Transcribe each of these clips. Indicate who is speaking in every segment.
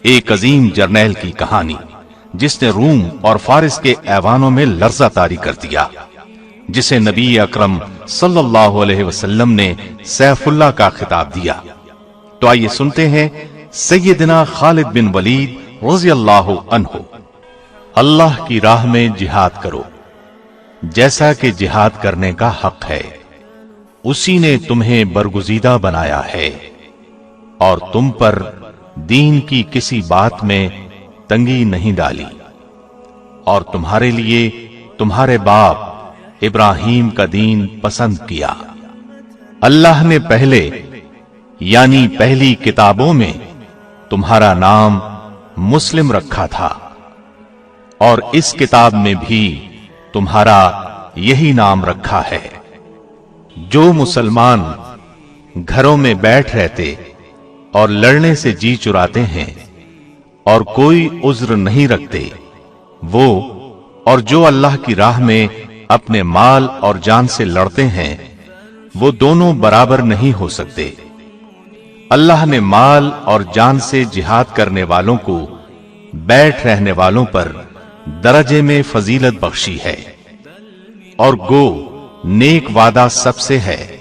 Speaker 1: ایک عظیم جرنیل کی کہانی جس نے روم اور فارس کے ایوانوں میں لرزہ طاری کر دیا، جسے نبی اکرم صلی اللہ علیہ وسلم نے سیف اللہ کا خطاب دیا۔ تو آئیے سنتے ہیں سیدنا خالد بن ولید رضی اللہ عنہ۔ اللہ کی راہ میں جہاد کرو جیسا کہ جہاد کرنے کا حق ہے، اسی نے تمہیں برگزیدہ بنایا ہے اور تم پر دین کی کسی بات میں تنگی نہیں ڈالی، اور تمہارے لیے تمہارے باپ ابراہیم کا دین پسند کیا۔ اللہ نے پہلے یعنی پہلی کتابوں میں تمہارا نام مسلم رکھا تھا، اور اس کتاب میں بھی تمہارا یہی نام رکھا ہے۔ جو مسلمان گھروں میں بیٹھ رہتے اور لڑنے سے جی چراتے ہیں اور کوئی عذر نہیں رکھتے، وہ اور جو اللہ کی راہ میں اپنے مال اور جان سے لڑتے ہیں، وہ دونوں برابر نہیں ہو سکتے۔ اللہ نے مال اور جان سے جہاد کرنے والوں کو بیٹھ رہنے والوں پر درجے میں فضیلت بخشی ہے، اور گو نیک وعدہ سب سے ہے،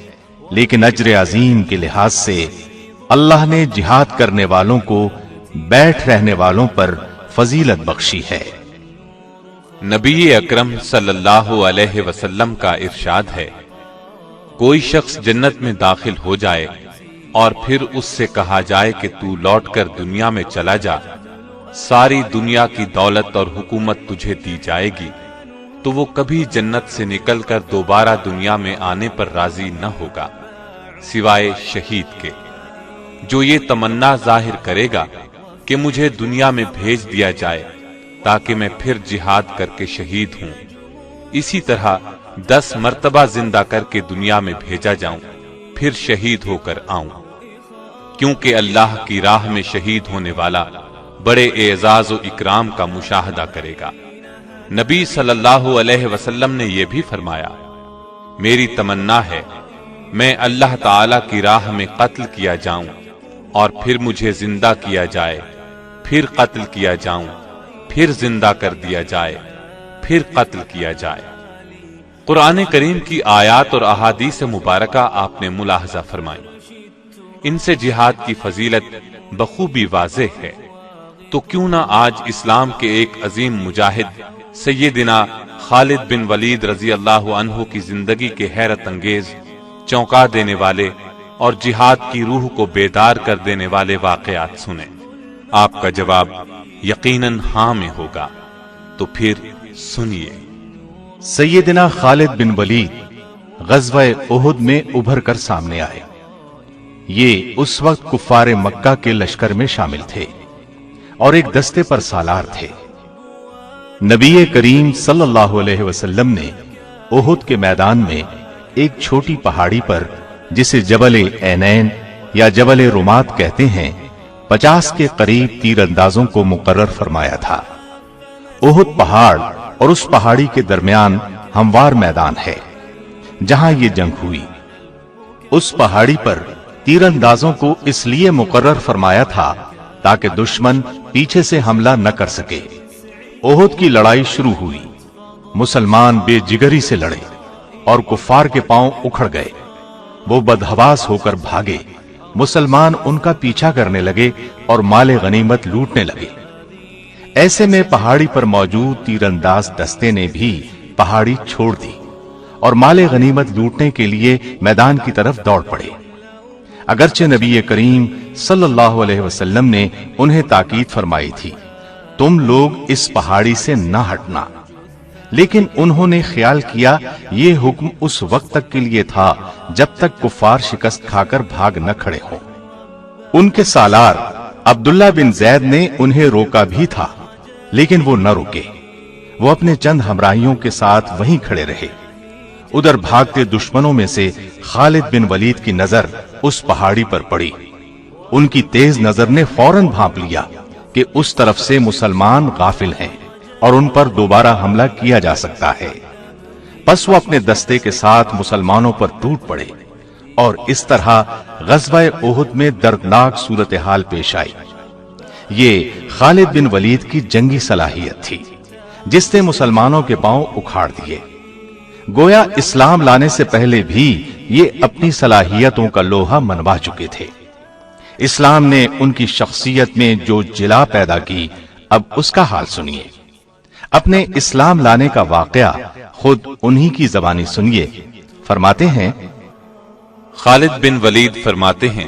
Speaker 1: لیکن اجر عظیم کے لحاظ سے اللہ نے جہاد کرنے والوں کو بیٹھ رہنے والوں پر فضیلت بخشی ہے۔
Speaker 2: نبی اکرم صلی اللہ علیہ وسلم کا ارشاد ہے، کوئی شخص جنت میں داخل ہو جائے اور پھر اس سے کہا جائے کہ تو لوٹ کر دنیا میں چلا جا، ساری دنیا کی دولت اور حکومت تجھے دی جائے گی، تو وہ کبھی جنت سے نکل کر دوبارہ دنیا میں آنے پر راضی نہ ہوگا، سوائے شہید کے، جو یہ تمنا ظاہر کرے گا کہ مجھے دنیا میں بھیج دیا جائے تاکہ میں پھر جہاد کر کے شہید ہوں، اسی طرح 10 مرتبہ زندہ کر کے دنیا میں بھیجا جاؤں، پھر شہید ہو کر آؤں، کیونکہ اللہ کی راہ میں شہید ہونے والا بڑے اعزاز و اکرام کا مشاہدہ کرے گا۔ نبی صلی اللہ علیہ وسلم نے یہ بھی فرمایا، میری تمنا ہے میں اللہ تعالی کی راہ میں قتل کیا جاؤں اور پھر مجھے زندہ کیا جائے، پھر قتل کیا جاؤں، پھر زندہ کر دیا جائے، پھر قتل کیا جائے۔ قرآن کریم کی آیات اور احادیث مبارکہ آپ نے ملاحظہ فرمائی، ان سے جہاد کی فضیلت بخوبی واضح ہے۔ تو کیوں نہ آج اسلام کے ایک عظیم مجاہد سیدنا خالد بن ولید رضی اللہ عنہ کی زندگی کے حیرت انگیز، چونکا دینے والے اور جہاد کی روح کو بیدار کر دینے والے واقعات سنیں۔ آپ کا جواب یقیناً ہاں میں ہوگا، تو پھر سنیے۔
Speaker 1: سیدنا خالد بن ولید غزوہ احد میں ابھر کر سامنے آئے۔ یہ اس وقت کفار مکہ کے لشکر میں شامل تھے اور ایک دستے پر سالار تھے۔ نبی کریم صلی اللہ علیہ وسلم نے احد کے میدان میں ایک چھوٹی پہاڑی پر، جسے جبل عینین یا جبل رمات کہتے ہیں، 50 کے قریب تیر اندازوں کو مقرر فرمایا تھا۔ احد پہاڑ اور اس پہاڑی کے درمیان ہموار میدان ہے جہاں یہ جنگ ہوئی۔ اس پہاڑی پر تیر اندازوں کو اس لیے مقرر فرمایا تھا تاکہ دشمن پیچھے سے حملہ نہ کر سکے۔ احد کی لڑائی شروع ہوئی، مسلمان بے جگری سے لڑے اور کفار کے پاؤں اکھڑ گئے، وہ بدحواس ہو کر بھاگے، مسلمان ان کا پیچھا کرنے لگے اور مال غنیمت لوٹنے لگے۔ ایسے میں پہاڑی پر موجود تیر انداز دستے نے بھی پہاڑی چھوڑ دی اور مال غنیمت لوٹنے کے لیے میدان کی طرف دوڑ پڑے۔ اگرچہ نبی کریم صلی اللہ علیہ وسلم نے انہیں تاکید فرمائی تھی، تم لوگ اس پہاڑی سے نہ ہٹنا، لیکن انہوں نے خیال کیا یہ حکم اس وقت تک کے لیے تھا جب تک کفار شکست کھا کر بھاگ نہ کھڑے ہوں۔ ان کے سالار عبداللہ بن زید نے انہیں روکا بھی تھا، لیکن وہ نہ رکے، وہ اپنے چند ہمراہیوں کے ساتھ وہیں کھڑے رہے۔ ادھر بھاگتے دشمنوں میں سے خالد بن ولید کی نظر اس پہاڑی پر پڑی۔ ان کی تیز نظر نے فوراً بھانپ لیا کہ اس طرف سے مسلمان غافل ہیں اور ان پر دوبارہ حملہ کیا جا سکتا ہے۔ پس وہ اپنے دستے کے ساتھ مسلمانوں پر ٹوٹ پڑے اور اس طرح غزوہ احد میں دردناک صورتحال پیش آئی۔ یہ خالد بن ولید کی جنگی صلاحیت تھی جس نے مسلمانوں کے پاؤں اکھاڑ دیے۔ گویا اسلام لانے سے پہلے بھی یہ اپنی صلاحیتوں کا لوہا منوا چکے تھے۔ اسلام نے ان کی شخصیت میں جو جلا پیدا کی، اب اس کا حال سنیے۔ اپنے اسلام لانے کا واقعہ خود انہی کی زبانی سنیے۔ فرماتے ہیں،
Speaker 2: خالد بن ولید فرماتے ہیں،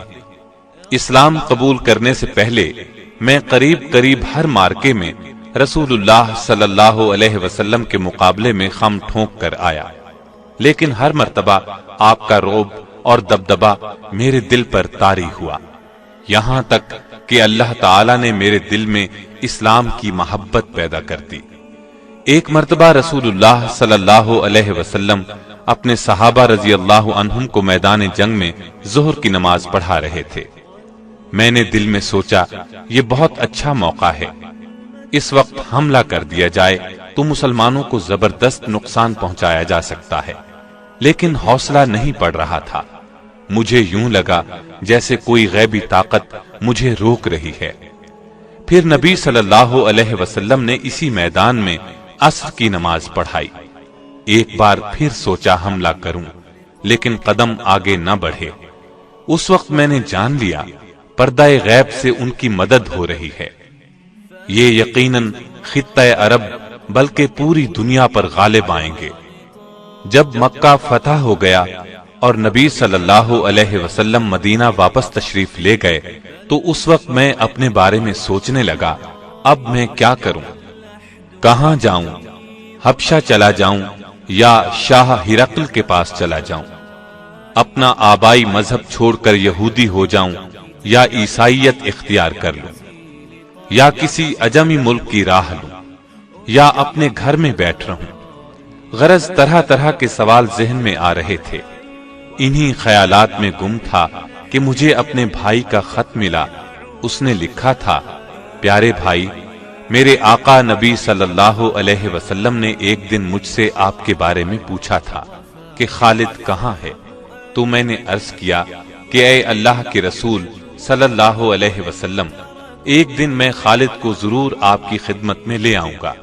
Speaker 2: اسلام قبول کرنے سے پہلے میں قریب ہر مارکے میں رسول اللہ صلی اللہ علیہ وسلم کے مقابلے میں خم ٹھونک کر آیا، لیکن ہر مرتبہ آپ کا رعب اور دبدبا میرے دل پر طاری ہوا، یہاں تک کہ اللہ تعالی نے میرے دل میں اسلام کی محبت پیدا کر دی۔ ایک مرتبہ رسول اللہ صلی اللہ علیہ وسلم اپنے صحابہ رضی اللہ عنہم کو میدان جنگ میں ظہر کی نماز پڑھا رہے تھے۔ میں نے دل میں سوچا یہ بہت اچھا موقع ہے، اس وقت حملہ کر دیا جائے تو مسلمانوں کو زبردست نقصان پہنچایا جا سکتا ہے، لیکن حوصلہ نہیں پڑ رہا تھا۔ مجھے یوں لگا جیسے کوئی غیبی طاقت مجھے روک رہی ہے۔ پھر نبی صلی اللہ علیہ وسلم نے اسی میدان میں عصر کی نماز پڑھائی۔ ایک بار پھر سوچا حملہ کروں، لیکن قدم آگے نہ بڑھے۔ اس وقت میں نے جان لیا پردہ غیب سے ان کی مدد ہو رہی ہے۔ یہ یقیناً خطہ عرب بلکہ پوری دنیا پر غالب آئیں گے۔ جب مکہ فتح ہو گیا اور نبی صلی اللہ علیہ وسلم مدینہ واپس تشریف لے گئے تو اس وقت میں اپنے بارے میں سوچنے لگا، اب میں کیا کروں؟ کہاں جاؤں؟ حبشہ چلا جاؤں یا شاہ ہرقل کے پاس چلا جاؤں؟ اپنا آبائی مذہب چھوڑ کر یہودی ہو جاؤں یا عیسائیت اختیار کر لوں؟ یا کسی عجمی ملک کی راہ لوں یا اپنے گھر میں بیٹھ رہوں؟ غرض طرح طرح کے سوال ذہن میں آ رہے تھے۔ انہی خیالات میں گم تھا کہ مجھے اپنے بھائی کا خط ملا۔ اس نے لکھا تھا، پیارے بھائی، میرے آقا نبی صلی اللہ علیہ وسلم نے ایک دن مجھ سے آپ کے بارے میں پوچھا تھا کہ خالد کہاں ہے؟ تو میں نے عرض کیا کہ اے اللہ کے رسول صلی اللہ علیہ وسلم، ایک دن میں خالد کو ضرور آپ کی خدمت میں لے آؤں گا۔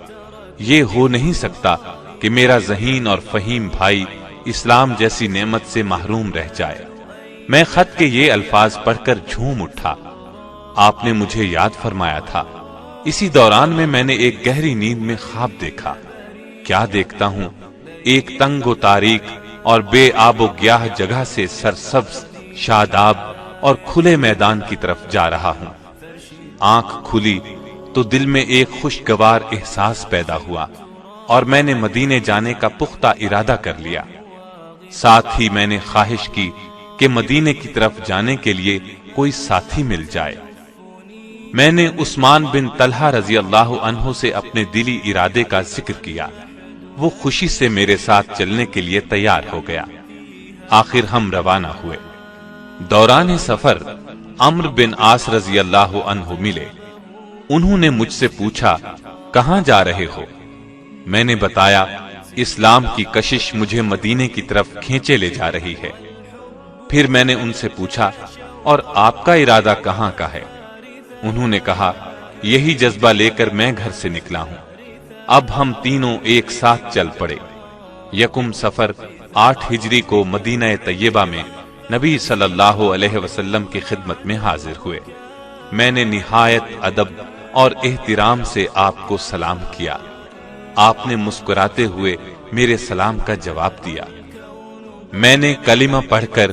Speaker 2: یہ ہو نہیں سکتا کہ میرا ذہین اور فہیم بھائی اسلام جیسی نعمت سے محروم رہ جائے۔ میں خط کے یہ الفاظ پڑھ کر جھوم اٹھا۔ آپ نے مجھے یاد فرمایا تھا۔ اسی دوران میں نے ایک گہری نیند میں خواب دیکھا۔ کیا دیکھتا ہوں، ایک تنگ و تاریک اور بے آب و گیاہ جگہ سے سرسبز، شاداب اور کھلے میدان کی طرف جا رہا ہوں۔ آنکھ کھلی تو دل میں ایک خوشگوار احساس پیدا ہوا اور میں نے مدینے جانے کا پختہ ارادہ کر لیا۔ ساتھ ہی میں نے خواہش کی کہ مدینے کی طرف جانے کے لیے کوئی ساتھی مل جائے۔ میں نے عثمان بن طلحہ رضی اللہ عنہ سے اپنے دلی ارادے کا ذکر کیا۔ وہ خوشی سے میرے ساتھ چلنے کے لیے تیار ہو گیا۔ آخر ہم روانہ ہوئے۔ دوران سفر عمرو بن عاص رضی اللہ عنہ ملے۔ انہوں نے مجھ سے پوچھا، کہاں جا رہے ہو؟ میں نے بتایا، اسلام کی کشش مجھے مدینے کی طرف کھینچے لے جا رہی ہے۔ پھر میں نے ان سے پوچھا، اور آپ کا ارادہ کہاں کا ہے؟ انہوں نے کہا، یہی جذبہ لے کر میں گھر سے نکلا ہوں۔ اب ہم تینوں ایک ساتھ چل پڑے۔ یکم سفر 8 ہجری کو مدینہ طیبہ میں نبی صلی اللہ علیہ وسلم کی خدمت میں حاضر ہوئے۔ میں نے نہایت ادب اور احترام سے آپ کو سلام کیا۔ آپ نے مسکراتے ہوئے میرے سلام کا جواب دیا۔ میں نے کلمہ پڑھ کر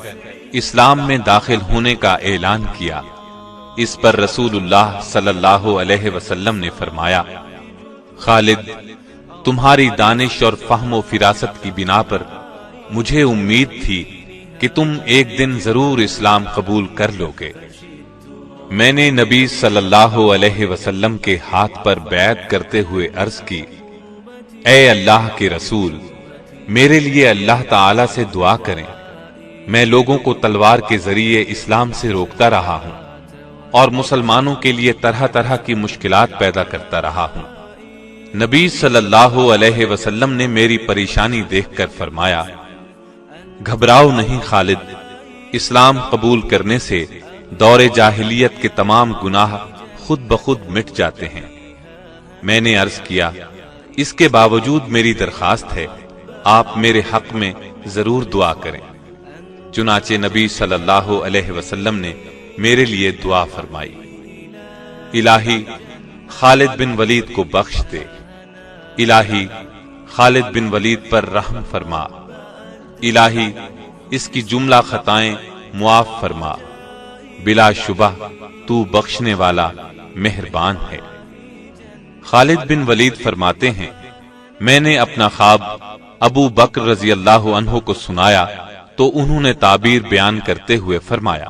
Speaker 2: اسلام میں داخل ہونے کا اعلان کیا۔ اس پر رسول اللہ صلی اللہ علیہ وسلم نے فرمایا، خالد، تمہاری دانش اور فہم و فراست کی بنا پر مجھے امید تھی کہ تم ایک دن ضرور اسلام قبول کر لو گے۔ میں نے نبی صلی اللہ علیہ وسلم کے ہاتھ پر بیعت کرتے ہوئے عرض کی، اے اللہ کے رسول، میرے لیے اللہ تعالی سے دعا کریں۔ میں لوگوں کو تلوار کے ذریعے اسلام سے روکتا رہا ہوں اور مسلمانوں کے لیے طرح طرح کی مشکلات پیدا کرتا رہا ہوں۔ نبی صلی اللہ علیہ وسلم نے میری پریشانی دیکھ کر فرمایا، گھبراؤ نہیں خالد، اسلام قبول کرنے سے دور جاہلیت کے تمام گناہ خود بخود مٹ جاتے ہیں۔ میں نے عرض کیا، اس کے باوجود میری درخواست ہے، آپ میرے حق میں ضرور دعا کریں۔ چنانچہ نبی صلی اللہ علیہ وسلم نے میرے لیے دعا فرمائی، الہی خالد بن ولید کو بخش دے، الہی خالد بن ولید پر رحم فرما، الہی اس کی جملہ خطائیں معاف فرما، بلا شبہ تو بخشنے والا مہربان ہے۔ خالد بن ولید فرماتے ہیں، میں نے اپنا خواب ابو بکر رضی اللہ عنہ کو سنایا تو انہوں نے تعبیر بیان کرتے ہوئے فرمایا،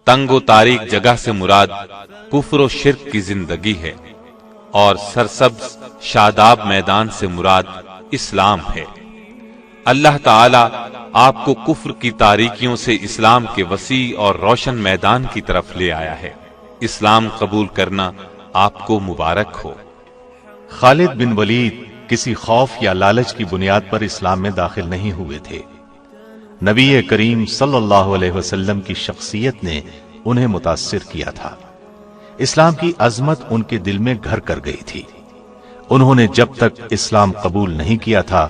Speaker 2: تنگ و تاریک جگہ سے مراد کفر و شرک کی زندگی ہے، اور سرسبز شاداب میدان سے مراد اسلام ہے۔ اللہ تعالی آپ کو کفر کی تاریکیوں سے اسلام کے وسیع اور روشن میدان کی طرف لے آیا ہے۔ اسلام قبول کرنا آپ کو مبارک ہو۔
Speaker 1: خالد بن ولید کسی خوف یا لالچ کی بنیاد پر اسلام میں داخل نہیں ہوئے تھے۔ نبی کریم صلی اللہ علیہ وسلم کی شخصیت نے انہیں متاثر کیا تھا۔ اسلام کی عظمت ان کے دل میں گھر کر گئی تھی۔ انہوں نے جب تک اسلام قبول نہیں کیا تھا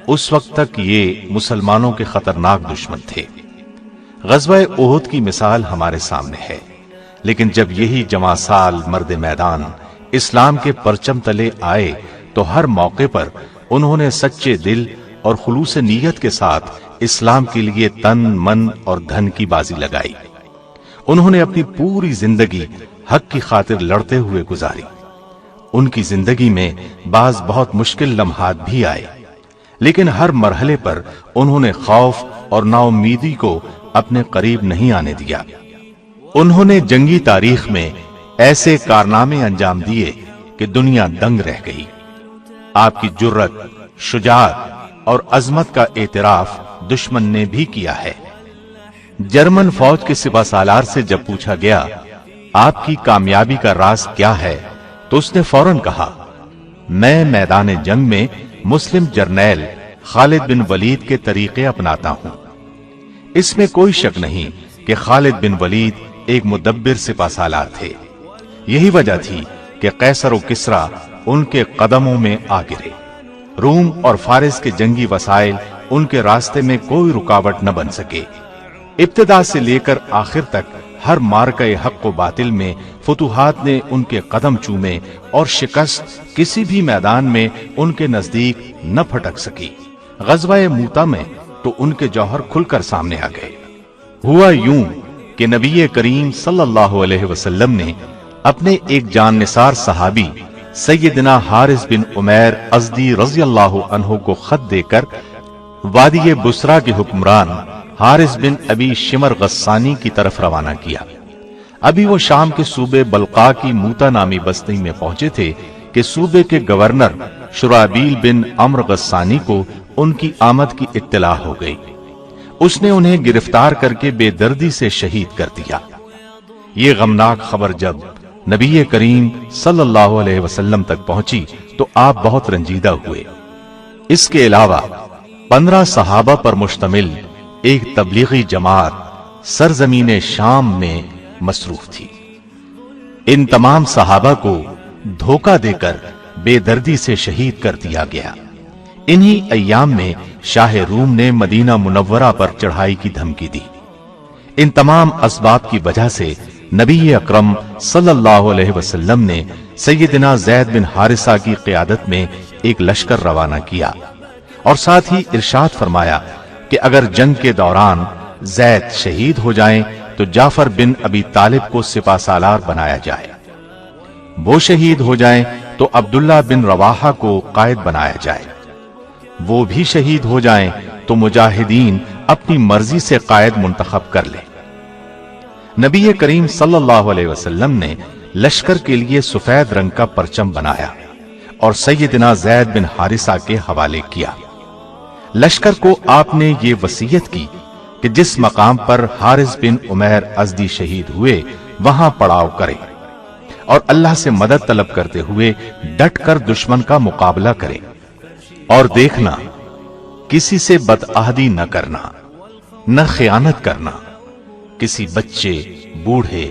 Speaker 1: اس وقت تک یہ مسلمانوں کے خطرناک دشمن تھے۔ غزوہ احد کی مثال ہمارے سامنے ہے، لیکن جب یہی جواں سال مرد میدان اسلام کے پرچم تلے آئے تو ہر موقع پر انہوں نے سچے دل اور خلوص نیت کے ساتھ اسلام کے لیے تن من اور دھن کی بازی لگائی۔ انہوں نے اپنی پوری زندگی حق کی خاطر لڑتے ہوئے گزاری۔ ان کی زندگی میں بعض بہت مشکل لمحات بھی آئے، لیکن ہر مرحلے پر انہوں نے خوف اور نا امیدی کو اپنے قریب نہیں آنے دیا۔ انہوں نے جنگی تاریخ میں ایسے کارنامے انجام دیے کہ دنیا دنگ رہ گئی۔ آپ کی جرت، شجاعت اور عظمت کا اعتراف دشمن نے بھی کیا ہے۔ جرمن فوج کے سپہ سالار سے جب پوچھا گیا آپ کی کامیابی کا راز کیا ہے تو اس نے فوراً کہا، میں میدان جنگ میں مسلم جرنیل خالد بن ولید کے طریقے اپناتا ہوں۔ اس میں کوئی شک نہیں کہ خالد بن ولید ایک مدبر سپہ سالار تھے۔ یہی وجہ تھی کہ قیصر و کسریٰ ان کے قدموں میں آ گرے۔ روم اور فارس کے جنگی وسائل ان کے راستے میں کوئی رکاوٹ نہ بن سکے۔ ابتدا سے لے کر آخر تک ہر مارکہ حق و باطل میں فتوحات نے ان کے قدم چومے اور شکست کسی بھی میدان میں ان کے نزدیک نہ پھٹک سکی۔ غزوہ موتا میں تو ان کے جوہر کھل کر سامنے آ گئے۔ ہوا یوں کہ نبی کریم صلی اللہ علیہ وسلم نے اپنے ایک جان نثار صحابی سیدنا حارث بن عمیر ازدی رضی اللہ عنہ کو خط دے کر وادی بسرا کے حکمران حارث بن ابی شمر غسانی کی طرف روانہ کیا۔ ابھی وہ شام کے صوبے بلقا کی موتا نامی بستی میں پہنچے تھے کہ صوبے کے گورنر شرابیل بن عمرو غسانی کو ان کی آمد کی اطلاع ہو گئی۔ اس نے انہیں گرفتار کر کے بے دردی سے شہید کر دیا۔ یہ غمناک خبر جب نبی کریم صلی اللہ علیہ وسلم تک پہنچی تو آپ بہت رنجیدہ ہوئے۔ اس کے علاوہ 15 صحابہ پر مشتمل ایک تبلیغی جماعت سرزمین شام میں مصروف تھی۔ ان تمام صحابہ کو دھوکہ دے کر بے دردی سے شہید کر دیا گیا۔ انہی ایام میں شاہ روم نے مدینہ منورہ پر چڑھائی کی دھمکی دی۔ ان تمام اسباب کی وجہ سے نبی اکرم صلی اللہ علیہ وسلم نے سیدنا زید بن حارثہ کی قیادت میں ایک لشکر روانہ کیا اور ساتھ ہی ارشاد فرمایا کہ اگر جنگ کے دوران زید شہید ہو جائیں تو جعفر بن ابی طالب کو سپہ سالار بنایا جائے، وہ شہید ہو جائیں تو عبداللہ بن رواحہ کو قائد بنایا جائے، وہ بھی شہید ہو جائیں تو مجاہدین اپنی مرضی سے قائد منتخب کر لیں۔ نبی کریم صلی اللہ علیہ وسلم نے لشکر کے لیے سفید رنگ کا پرچم بنایا اور سیدنا زید بن حارثہ کے حوالے کیا۔ لشکر کو آپ نے یہ وصیت کی کہ جس مقام پر حارث بن عمیر ازدی شہید ہوئے وہاں پڑاؤ کرے اور اللہ سے مدد طلب کرتے ہوئے ڈٹ کر دشمن کا مقابلہ کرے، اور دیکھنا کسی سے بدعہدی نہ کرنا، نہ خیانت کرنا، کسی بچے، بوڑھے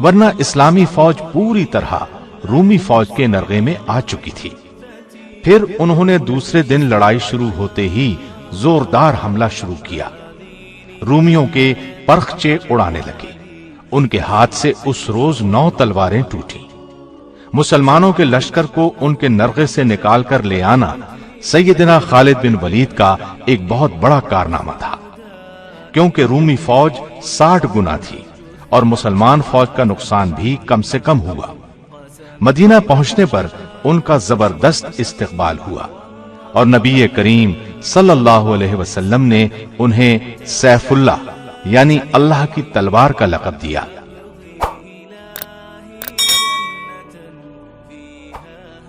Speaker 1: ورنہ اسلامی فوج پوری طرح رومی فوج کے نرغے میں آ چکی تھی۔ پھر انہوں نے دوسرے دن لڑائی شروع ہوتے ہی زوردار حملہ شروع کیا۔ رومیوں کے پرخچے اڑانے لگے۔ ان کے ہاتھ سے اس روز 9 تلواریں ٹوٹی۔ مسلمانوں کے لشکر کو ان کے نرغے سے نکال کر لے آنا سیدنا خالد بن ولید کا ایک بہت بڑا کارنامہ تھا، کیونکہ رومی فوج 60 گنا تھی اور مسلمان فوج کا نقصان بھی کم سے کم ہوا۔ مدینہ پہنچنے پر ان کا زبردست استقبال ہوا اور نبی کریم صلی اللہ علیہ وسلم نے انہیں سیف اللہ یعنی اللہ کی تلوار کا لقب دیا۔